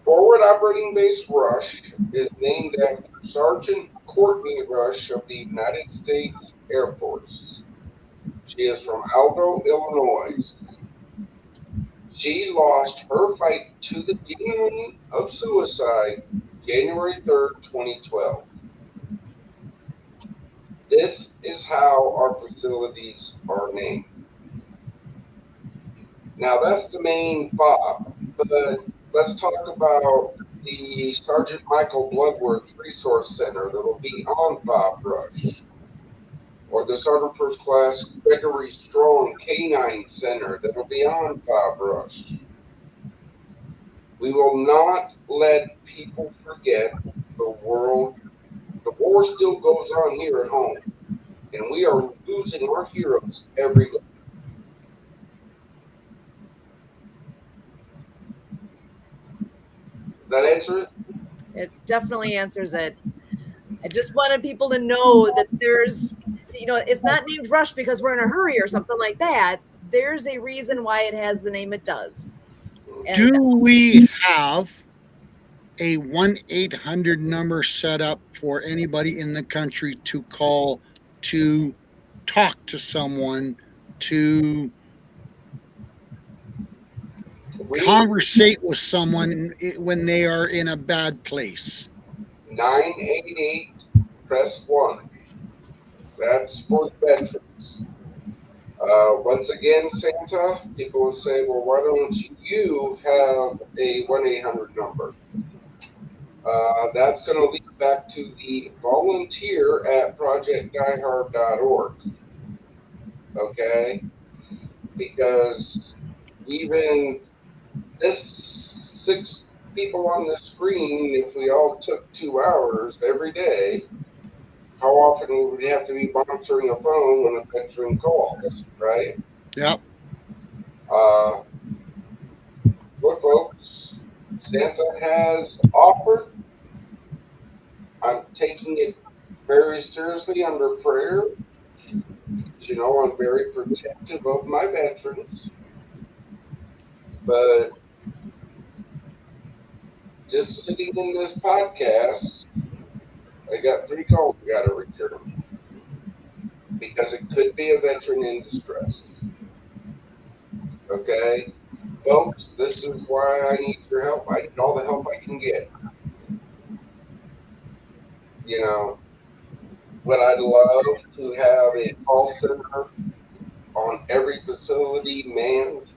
Forward Operating Base Rush is named after Sergeant Courtney Rush of the United States Air Force. She is from Aldo, Illinois. She lost her fight to the demon of suicide January 3rd, 2012. This is how our facilities are named. Now, that's the main FOB, but let's talk about the Sergeant Michael Bloodworth Resource Center that will be on FOB Rush, or the Sergeant First Class Gregory Strong Canine Center that will be on FOB Rush. We will not let people forget the world. The war still goes on here at home, and we are losing our heroes every day. Does that answer it? It definitely answers it. I just wanted people to know that there's, it's not named Rush because we're in a hurry or something like that. There's a reason why it has the name it does. And Do we have a 1-800 number set up for anybody in the country to call to talk to someone, to conversate with someone when they are in a bad place? 988 press 1. That's for the veterans. Once again, Santa, people will say, well, why don't you have a 1-800 number? That's going to lead back to the volunteer at projectdiehard.org. Okay? Because even this 6 people on the screen, if we all took 2 hours every day, how often would we have to be monitoring a phone when a veteran calls, right? Yep. Look, folks, Santa has offered. I'm taking it very seriously under prayer. You know, I'm very protective of my veterans. But just sitting in this podcast, I got 3 calls I got to return because it could be a veteran in distress. Okay, folks, this is why I need your help. I need all the help I can get. You know, would I love to have a call center on every facility manned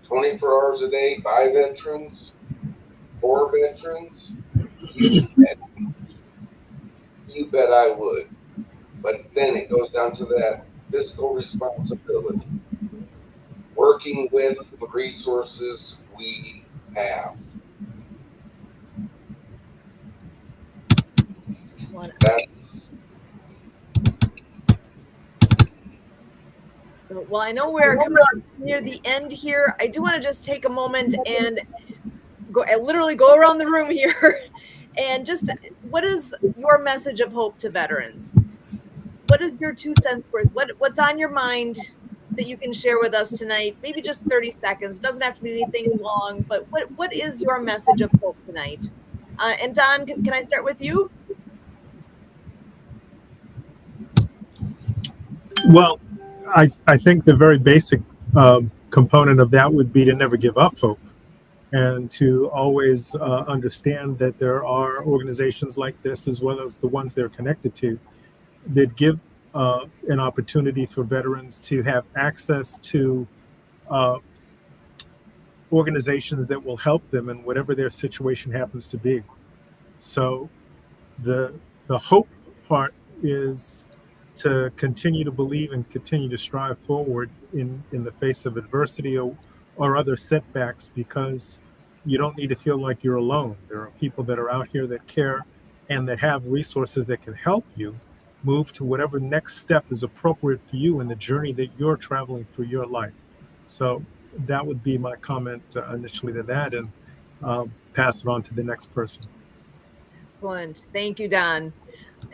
24 hours a day by veterans, for veterans? You bet I would. But then it goes down to that fiscal responsibility. Working with the resources we have. So, well, I know we're coming up near the end here. I do want to just take a moment and literally go around the room here and just, what is your message of hope to veterans? What is your 2 cents worth? What's on your mind that you can share with us tonight? Maybe just 30 seconds. Doesn't have to be anything long, but what is your message of hope tonight? And Don, can I start with you? Well, I think the very basic component of that would be to never give up hope, and to always understand that there are organizations like this, as well as the ones they're connected to, that give an opportunity for veterans to have access to organizations that will help them in whatever their situation happens to be. So the hope part is to continue to believe and continue to strive forward in the face of adversity or other setbacks, because you don't need to feel like you're alone. There are people that are out here that care and that have resources that can help you move to whatever next step is appropriate for you in the journey that you're traveling through your life. So that would be my comment initially to that, and pass it on to the next person. Excellent. Thank you, Don.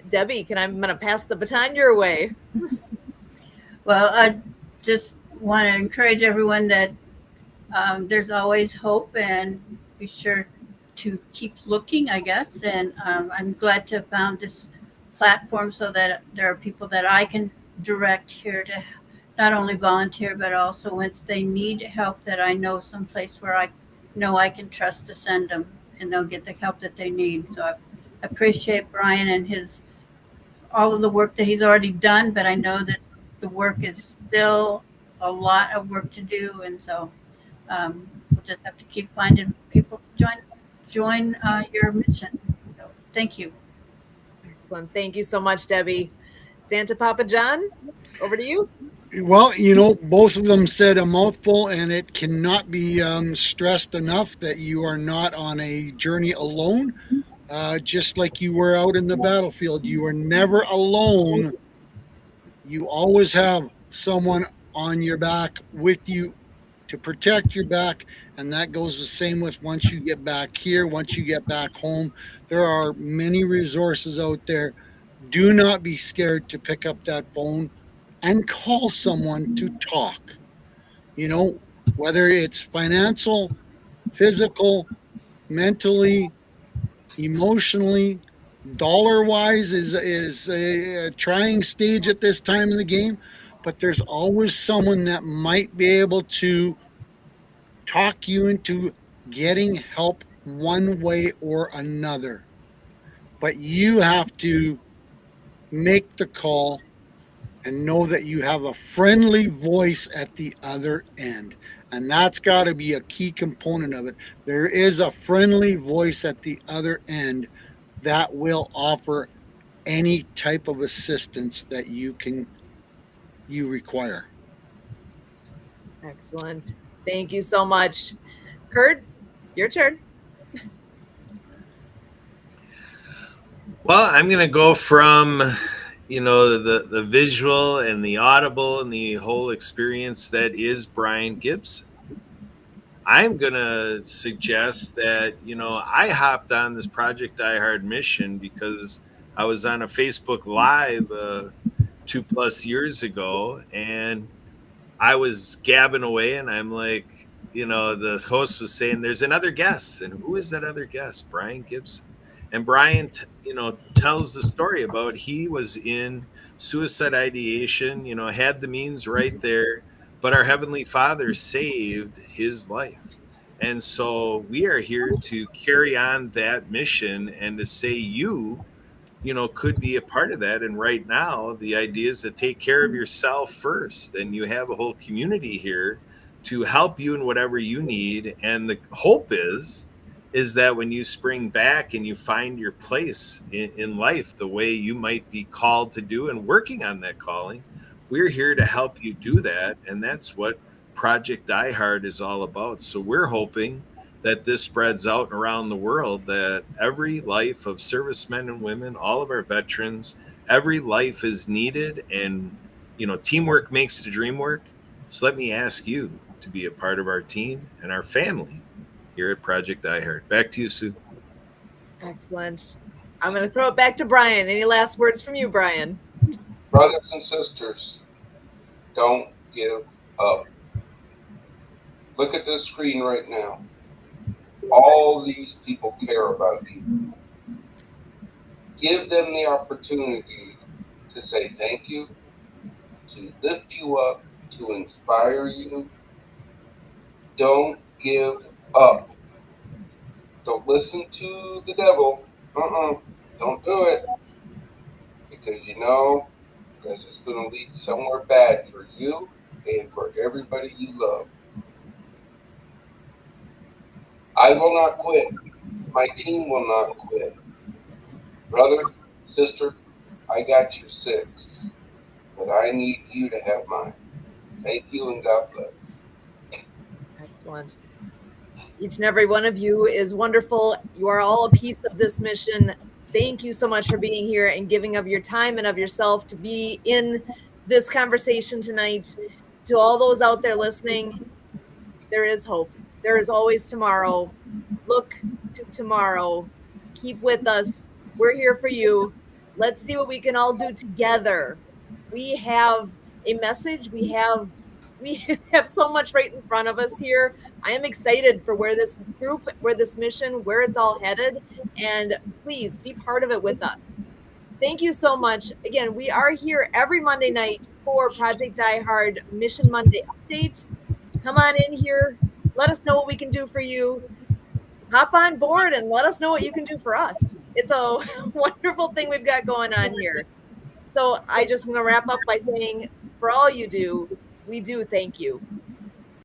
Debbie, I'm going to pass the baton your way. Well, I just want to encourage everyone that there's always hope, and be sure to keep looking, I guess. And I'm glad to have found this platform so that there are people that I can direct here to not only volunteer, but also if they need help, that I know someplace where I know I can trust to send them, and they'll get the help that they need. So I appreciate Brian and all of the work that he's already done, but I know that the work is still a lot of work to do, and so we'll just have to keep finding people to join your mission. So, thank you. Excellent. Thank you so much, Debbie. Santa Papa John, over to you. Well, both of them said a mouthful, and it cannot be stressed enough that you are not on a journey alone. Just like you were out in the battlefield, you are never alone. You always have someone on your back with you to protect your back, and that goes the same with once you get back here, once you get back home. There are many resources out there. Do not be scared to pick up that phone and call someone to talk. Whether it's financial, physical, mentally, emotionally, dollar wise is a trying stage at this time in the game, but there's always someone that might be able to talk you into getting help one way or another. But you have to make the call and know that you have a friendly voice at the other end. And that's got to be a key component of it. There is a friendly voice at the other end that will offer any type of assistance that you require. Excellent. Thank you so much. Kurt, your turn. Well, I'm going to go from, the visual and the audible and the whole experience that is Brian Gibson. I'm going to suggest that, I hopped on this Project Die Hard mission because I was on a Facebook Live 2+ years ago, and I was gabbing away, and I'm like, the host was saying, there's another guest. And who is that other guest? Brian Gibson. And Brian, tells the story about he was in suicide ideation, had the means right there, but our Heavenly Father saved his life. And so we are here to carry on that mission and to say could be a part of that. And right now, the idea is to take care of yourself first. And you have a whole community here to help you in whatever you need. And the hope is that when you spring back and you find your place in life the way you might be called to do and working on that calling, we're here to help you do that. And that's what Project Die Hard is all about. So we're hoping that this spreads out around the world, that every life of servicemen and women, all of our veterans, every life is needed, and teamwork makes the dream work. So let me ask you to be a part of our team and our family here at Project Die Hard. Back to you, Sue. Excellent. I'm going to throw it back to Brian. Any last words from you, Brian? Brothers and sisters, don't give up. Look at this screen right now. All these people care about you. Give them the opportunity to say thank you, to lift you up, to inspire you. Don't give up. Don't listen to the devil. Don't do it. Because that's just going to lead somewhere bad for you and for everybody you love. I will not quit. My team will not quit. Brother, sister, I got your 6. but I need you to have mine. Thank you and God bless. Excellent. Each and every one of you is wonderful. You are all a piece of this mission. Thank you so much for being here and giving of your time and of yourself to be in this conversation tonight. To all those out there listening, there is hope. There is always tomorrow. Look to tomorrow. Keep with us. We're here for you. Let's see what we can all do together. We have a message. We have so much right in front of us here. I am excited for where this group, where this mission, where it's all headed. And please be part of it with us. Thank you so much. Again, we are here every Monday night for Project Die Hard Mission Monday Update. Come on in here. Let us know what we can do for you. Hop on board and let us know what you can do for us. It's a wonderful thing we've got going on here. So I just want to wrap up by saying, for all you do, we do thank you.